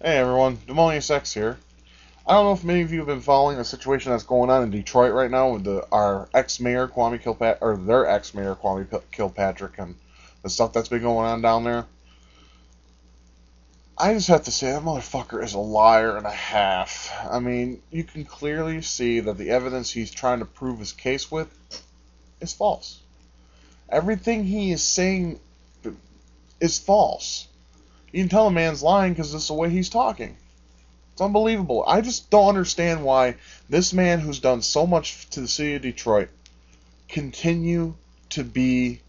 Hey everyone, DemoniusX here. I don't know if many of you have been following the situation that's going on in Detroit right now with our ex-mayor Kwame Kilpatrick, or their ex-mayor Kwame Kilpatrick, and the stuff that's been going on down there. I just have to say that motherfucker is a liar and a half. I mean, you can clearly see that the evidence he's trying to prove his case with is false. Everything he is saying is false. You can tell a man's lying because it's the way he's talking. It's unbelievable. I just don't understand why this man who's done so much to the city of Detroit continue to be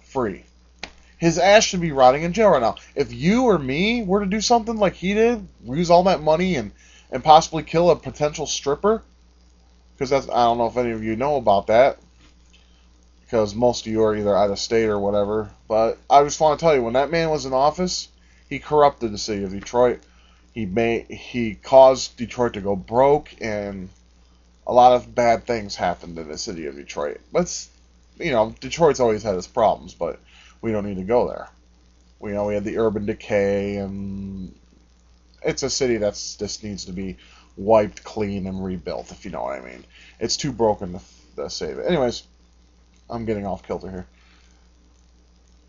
free. His ass should be rotting in jail right now. If you or me were to do something like he did, use all that money and possibly kill a potential stripper, because that's, I don't know if any of you know about that, because most of you are either out of state or whatever, but I just want to tell you, when that man was in office, he corrupted the city of Detroit. He caused Detroit to go broke, and a lot of bad things happened in the city of Detroit. But Detroit's always had its problems, but we don't need to go there. We had the urban decay, and it's a city that just needs to be wiped clean and rebuilt, if you know what I mean. It's too broken to save it. Anyways, I'm getting off kilter here.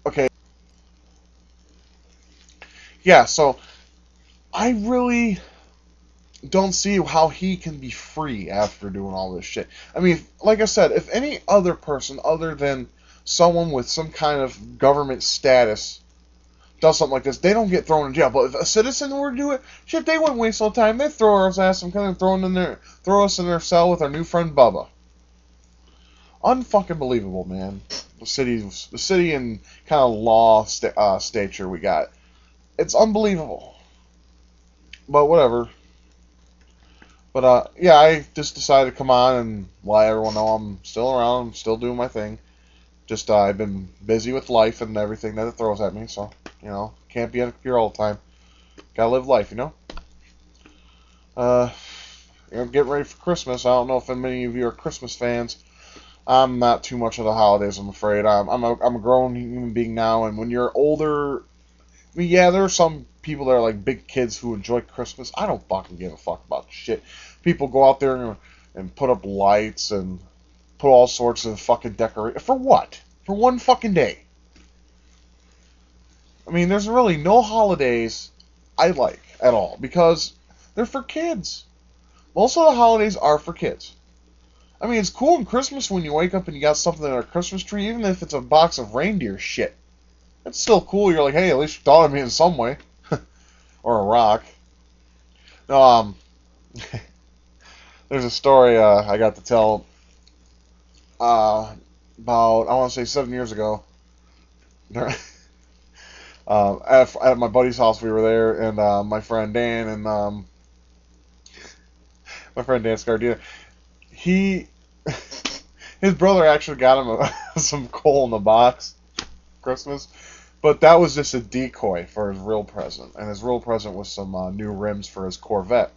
Okay. Yeah, so I really don't see how he can be free after doing all this shit. I mean, like I said, if any other person other than someone with some kind of government status does something like this, they don't get thrown in jail. But if a citizen were to do it, shit, they wouldn't waste no time. They'd throw our ass and kind of throw us in their cell with our new friend Bubba. Unfucking believable, man. The city and kind of law stature we got. It's unbelievable. But whatever. But yeah, I just decided to come on and let everyone know I'm still around. I'm still doing my thing. Just I've been busy with life and everything that it throws at me. So can't be on a computer all the time. Gotta live life, Getting ready for Christmas. I don't know if many of you are Christmas fans. I'm not too much of the holidays, I'm afraid. I'm a grown human being now, and when you're older, I mean, yeah, there are some people that are like big kids who enjoy Christmas. I don't fucking give a fuck about shit. People go out there and put up lights and put all sorts of fucking decorations. For what? For one fucking day. I mean, there's really no holidays I like at all because they're for kids. Most of the holidays are for kids. I mean, it's cool in Christmas when you wake up and you got something in a Christmas tree, even if it's a box of reindeer shit. It's still cool. You're like, hey, at least you thought of me in some way. Or a rock. No, there's a story I got to tell about, I want to say 7 years ago. At my buddy's house, we were there, and my friend Dan and my friend Dan Scardina, his brother actually got him some coal in the box Christmas, but that was just a decoy for his real present, and his real present was some new rims for his Corvette.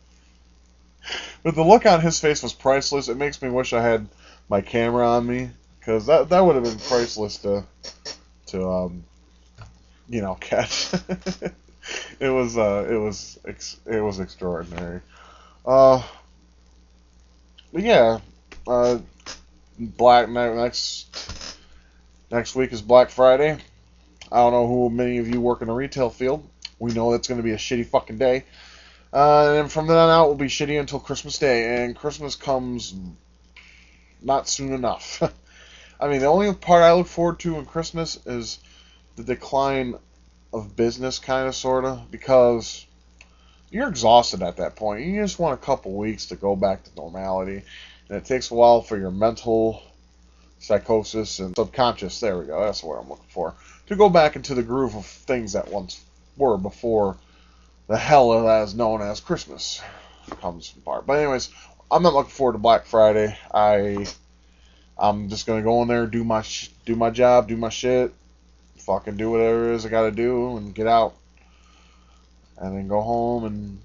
But the look on his face was priceless. It makes me wish I had my camera on me, because that would have been priceless to catch. It was extraordinary. But yeah, next week is Black Friday. I don't know who many of you work in the retail field. We know that's going to be a shitty fucking day. And from then on out, will be shitty until Christmas Day, and Christmas comes not soon enough. I mean, the only part I look forward to in Christmas is the decline of business, kind of, sort of, because you're exhausted at that point. You just want a couple weeks to go back to normality, and it takes a while for your mental psychosis and subconscious, there we go, that's what I'm looking for, to go back into the groove of things that once were before the hell that is known as Christmas comes apart. But anyways, I'm not looking forward to Black Friday. I'm just gonna go in there, do my job, do my shit, fucking do whatever it is I gotta do, and get out, and then go home and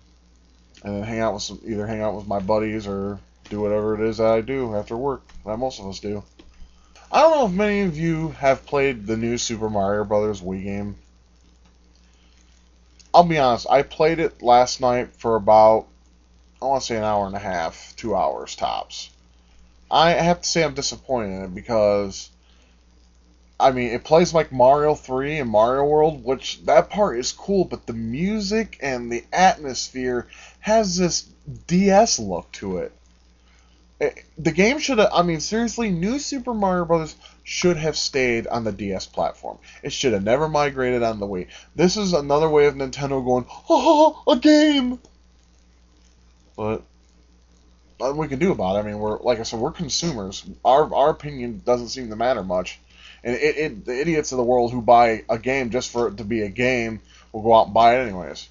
then hang out with my buddies or do whatever it is that I do after work, that most of us do. I don't know if many of you have played the new Super Mario Brothers Wii game. I'll be honest, I played it last night for about, I want to say an hour and a half, 2 hours tops. I have to say I'm disappointed in it because, I mean, it plays like Mario 3 and Mario World, which that part is cool, but the music and the atmosphere has this DS look to it. The game should have, I mean, seriously, New Super Mario Bros. Should have stayed on the DS platform. It should have never migrated on the Wii. This is another way of Nintendo going, oh, a game! But nothing we can do about it. I mean, we're, like I said, we're consumers. Our opinion doesn't seem to matter much. And the idiots of the world who buy a game just for it to be a game will go out and buy it anyways.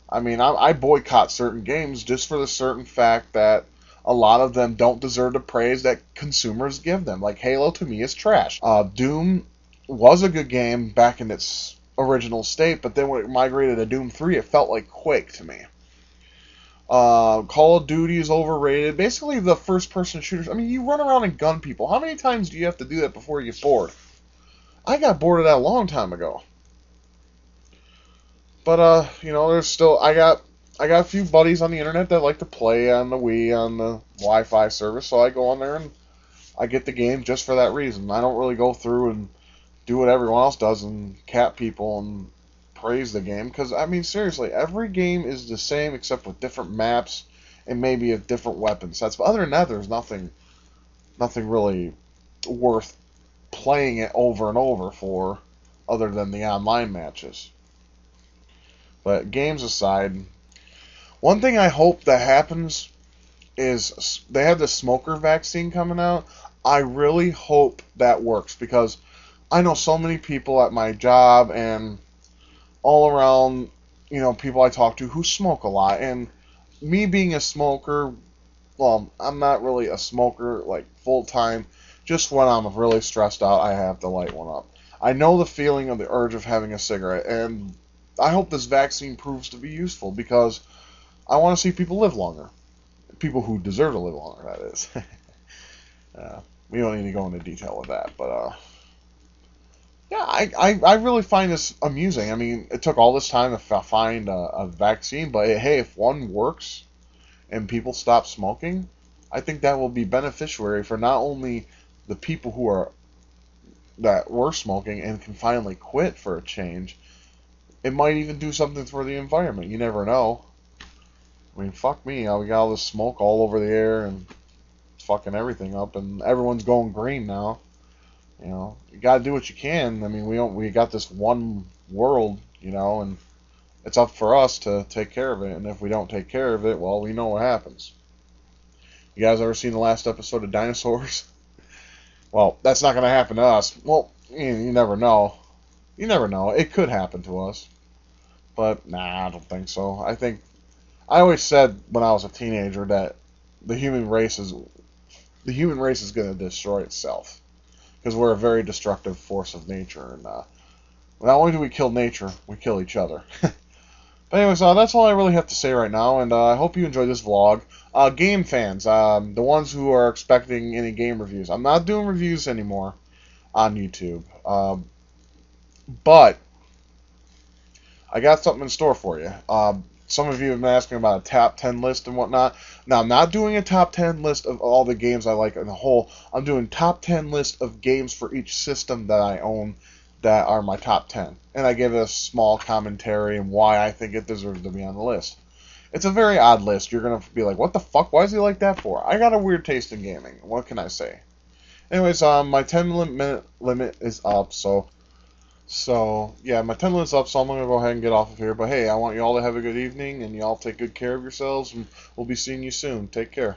I mean, I boycott certain games just for the certain fact that a lot of them don't deserve the praise that consumers give them. Like Halo to me is trash. Doom was a good game back in its original state, but then when it migrated to Doom 3, it felt like Quake to me. Call of Duty is overrated. Basically, the first-person shooters. I mean, you run around and gun people. How many times do you have to do that before you get bored? I got bored of that a long time ago. But you know, there's still I got a few buddies on the internet that like to play on the Wii on the Wi-Fi service, so I go on there and I get the game just for that reason. I don't really go through and do what everyone else does and cat people and praise the game, because I mean seriously, every game is the same except with different maps and maybe a different weapon sets. But other than that, there's nothing really worth playing it over and over for, other than the online matches. But games aside, one thing I hope that happens is they have the smoker vaccine coming out. I really hope that works, because I know so many people at my job and all around, you know, people I talk to who smoke a lot. And me being a smoker, well, I'm not really a smoker like full time. Just when I'm really stressed out, I have to light one up. I know the feeling of the urge of having a cigarette, and I hope this vaccine proves to be useful, because I want to see people live longer. People who deserve to live longer, that is. We don't need to go into detail with that, but yeah, I really find this amusing. I mean, it took all this time to find a vaccine, but hey, if one works and people stop smoking, I think that will be beneficiary for not only the people that were smoking and can finally quit for a change. It might even do something for the environment. You never know. I mean, fuck me. We got all this smoke all over the air and it's fucking everything up, and everyone's going green now. You know, you gotta do what you can. I mean, we got this one world, you know, and it's up for us to take care of it. And if we don't take care of it, well, we know what happens. You guys ever seen the last episode of Dinosaurs? Well, that's not gonna happen to us. Well, you never know. You never know. It could happen to us. But nah, I don't think so. I always said when I was a teenager that the human race is going to destroy itself, because we're a very destructive force of nature, and not only do we kill nature, we kill each other. But anyways, that's all I really have to say right now, and I hope you enjoyed this vlog. Game fans, the ones who are expecting any game reviews, I'm not doing reviews anymore on YouTube, but I got something in store for you. Some of you have been asking about a top 10 list and whatnot. Now, I'm not doing a top 10 list of all the games I like in a whole. I'm doing top 10 list of games for each system that I own that are my top 10. And I give a small commentary and why I think it deserves to be on the list. It's a very odd list. You're going to be like, what the fuck? Why is he like that for? I got a weird taste in gaming. What can I say? Anyways, my 10-minute limit is up, so, yeah, my 10 minutes up, so I'm going to go ahead and get off of here. But, hey, I want you all to have a good evening, and you all take good care of yourselves, and we'll be seeing you soon. Take care.